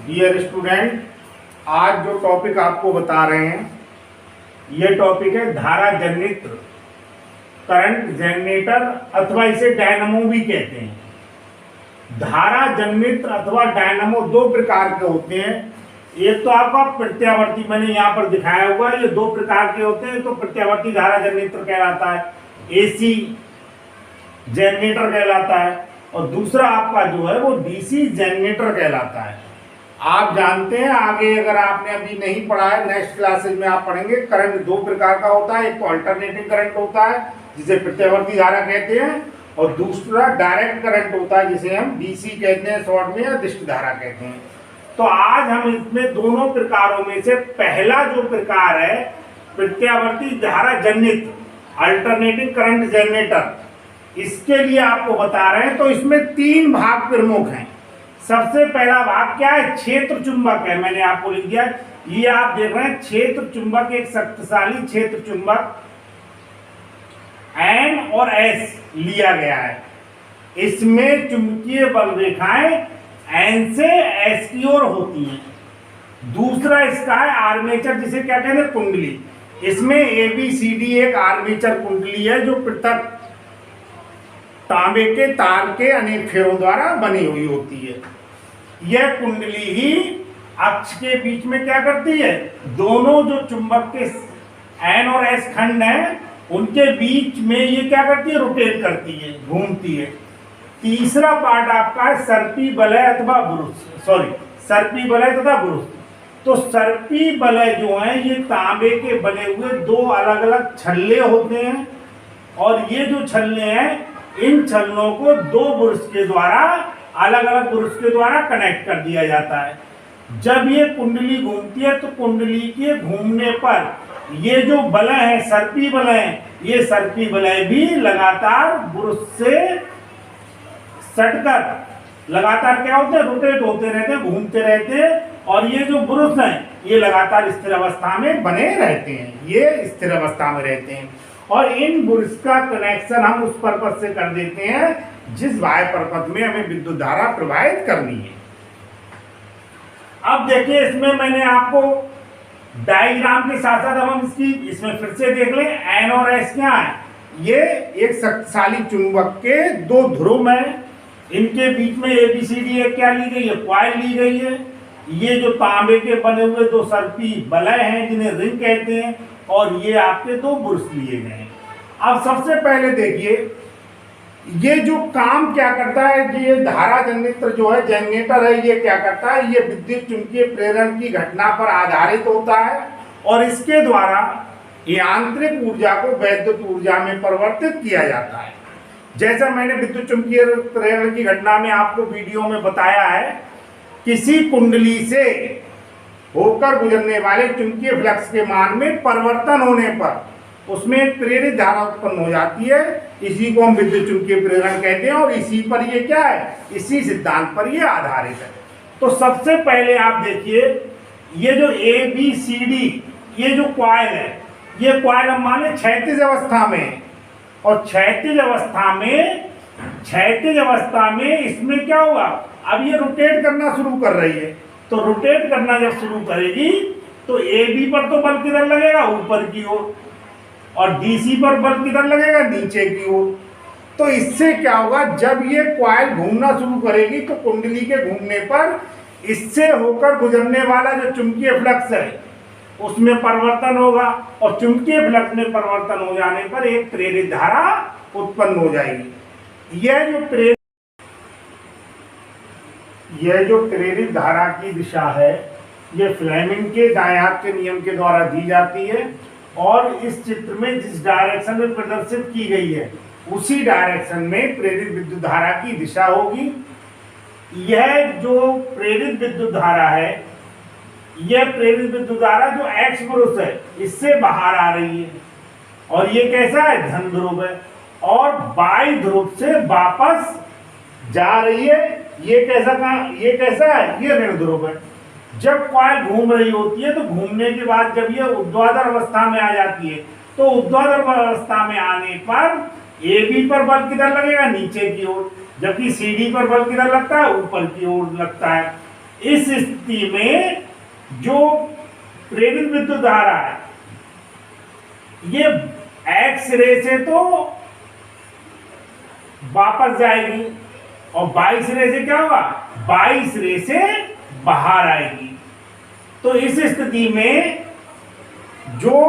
Dear student, आज जो topic आपको बता रहे हैं ये टॉपिक है धारा जनरेटर, करंट जनरेटर अथवा इसे डायनामो भी कहते हैं। धारा जनरेटर अथवा डायनामो दो प्रकार के होते हैं। एक तो आपका प्रत्यावर्ती मैंने यहाँ पर दिखाया हुआ है, ये दो प्रकार के होते हैं। तो प्रत्यावर्ती धारा जनरेटर कहलाता है, एसी जनरेटर कहलाता है, और दूसरा आपका जो है वो डीसी जनरेटर कहलाता है। आप जानते हैं, आगे अगर आपने अभी नहीं पढ़ा है नेक्स्ट क्लासेज में आप पढ़ेंगे। करंट दो प्रकार का होता है, एक तो अल्टरनेटिंग करंट होता है जिसे प्रत्यावर्ती धारा कहते हैं, और दूसरा डायरेक्ट करंट होता है जिसे हम डीसी कहते हैं शॉर्ट में, या दृष्टि धारा कहते हैं। तो आज हम इसमें दोनों प्रकारों में से पहला जो प्रकार है प्रत्यावर्ती धारा जनित अल्टरनेटिंग करंट जनरेटर, इसके लिए आपको बता रहे हैं। तो इसमें तीन भाग प्रमुख हैं। सबसे पहला भाग क्या है? क्षेत्र चुंबक है, मैंने आपको लिख दिया। ये आप देख रहे हैं क्षेत्र चुंबक, एक शक्तिशाली क्षेत्र चुंबक N और S लिया गया है। इसमें चुंबकीय बल रेखाएं N से S की ओर होती हैं। दूसरा इसका है आर्मेचर, जिसे क्या कहते हैं? कुंडली। इसमें ABCD एक आर्मेचर कुंडली है जो पृथक तांबे के तार के अनेक फेरों द्वारा बनी हुई होती है। यह कुंडली ही अक्ष के बीच में क्या करती है? दोनों जो चुंबक के N और S खंड हैं उनके बीच में ये क्या करती है? रोटेट करती है, घूमती है। तीसरा पार्ट आपका है सर्पी वलय अथवा ब्रुश, सर्पी वलय तथा ब्रुश। तो सर्पी वलय जो है ये तांबे के बने हुए दो अलग अलग छल्ले होते हैं, और ये जो छल्ले हैं इन छल्लों को दो ब्रुश के द्वारा, अलग अलग ब्रुश के द्वारा कनेक्ट कर दिया जाता है। जब ये कुंडली घूमती है तो कुंडली के घूमने पर ये जो वलय है, सर्पी वलय है, ये सर्पी वलय भी लगातार ब्रुश से सटकर लगातार क्या होते हैं? रोटेट होते रहते हैं, घूमते रहते हैं, और ये जो ब्रुश हैं ये लगातार स्थिर अवस्था में बने रहते हैं, ये स्थिर अवस्था में रहते हैं। और इन ब्रुश का कनेक्शन हम उस परपथ से कर देते हैं जिस बाह्य परपथ में हमें विद्युत धारा प्रवाहित करनी है। अब देखिए, इसमें मैंने आपको डायग्राम के साथ साथ हम इसमें फिर से देख लें। N और S क्या है? ये एक शक्तिशाली चुंबक के दो ध्रुव हैं, इनके बीच में ABCD एक क्या ली गई है? कॉइल ली गई है। ये जो तांबे के बने हुए दो सर्पी वलय हैं जिन्हें रिंग कहते हैं, और ये आपके दो ब्रुश लिए गए हैं। अब सबसे पहले देखिए ये जो काम क्या करता है कि ये धारा जनरेटर जो है, जनरेटर है, ये क्या करता है? ये विद्युत चुंबकीय प्रेरण की घटना पर आधारित होता है, और इसके द्वारा यांत्रिक ऊर्जा को वैद्युत ऊर्जा में परिवर्तित किया जाता है। जैसा मैंने विद्युत चुंबकीय प्रेरण की घटना में आपको वीडियो में बताया है, किसी कुंडली से होकर गुजरने वाले चुंबकीय फ्लक्स के मान में परिवर्तन होने पर उसमें एक प्रेरित धारा उत्पन्न हो जाती है। इसी को हम विद्युत चुंबकीय प्रेरण कहते हैं, और इसी पर ये क्या है? इसी सिद्धांत पर ये आधारित है। तो सबसे पहले आप देखिए, ये जो ABCD ये जो कॉइल है, ये कॉइल हम माने क्षैतिज अवस्था में, और क्षैतिज अवस्था में इसमें क्या हुआ? अब ये रोटेट करना शुरू कर रही है। तो रोटेट करना जब शुरू करेगी तो AB पर तो बल किधर लगेगा? ऊपर की ओर, और DC पर बल किधर लगेगा? नीचे की ओर। तो इससे क्या होगा? जब ये कॉइल घूमना शुरू करेगी तो कुंडली के घूमने पर इससे होकर गुजरने वाला जो चुंबकीय फ्लक्स है उसमें परिवर्तन होगा, और चुंबकीय फ्लक्स में परिवर्तन हो जाने पर एक प्रेरित धारा उत्पन्न हो जाएगी। यह जो प्रेरित धारा की दिशा है ये फ्लेमिंग के डायराक के नियम के द्वारा दी जाती है, और इस चित्र में जिस डायरेक्शन में प्रदर्शित की गई है उसी डायरेक्शन में प्रेरित विद्युत धारा की दिशा होगी। यह जो प्रेरित विद्युत धारा है, यह प्रेरित विद्युत धारा जो X ब्रुश है इससे बाहर आ रही है, और ये कैसा है? धन ध्रुव है, और बाई ध्रुव से वापस जा रही है। ये कैसा है? ये ऋण ध्रुव है। जब कॉइल घूम रही होती है तो घूमने के बाद जब ये ऊर्ध्वाधर अवस्था में आ जाती है, तो ऊर्ध्वाधर अवस्था में आने पर AB पर बल किधर लगेगा? नीचे की ओर, जबकि CD पर बल किधर लगता है? ऊपर की ओर लगता है। इस स्थिति में जो प्रेरित विद्युत धारा है ये एक्स रे से तो वापस जाएगी और 22 रे से क्या होगा, 22 रे से बाहर आएगी। तो इस स्थिति में जो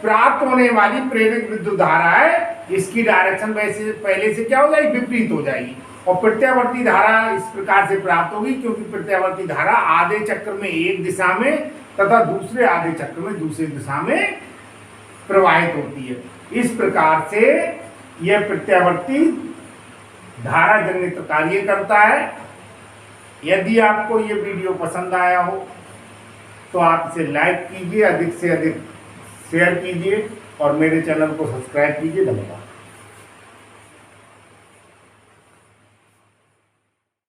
प्राप्त होने वाली प्रेरित विद्युत धारा है इसकी डायरेक्शन वैसे पहले से क्या हो जाएगी, विपरीत हो जाएगी और प्रत्यावर्ती धारा इस प्रकार से प्राप्त होगी, क्योंकि प्रत्यावर्ती धारा आधे चक्र में एक दिशा में तथा दूसरे आधे चक्र में दूसरी दिशा में प्रवाहित होती है। इस प्रकार से यह प्रत्यावर्ती धारा जनित कार्य करता है। यदि आपको ये वीडियो पसंद आया हो तो आप इसे लाइक कीजिए, अधिक से अधिक शेयर कीजिए और मेरे चैनल को सब्सक्राइब कीजिए। धन्यवाद।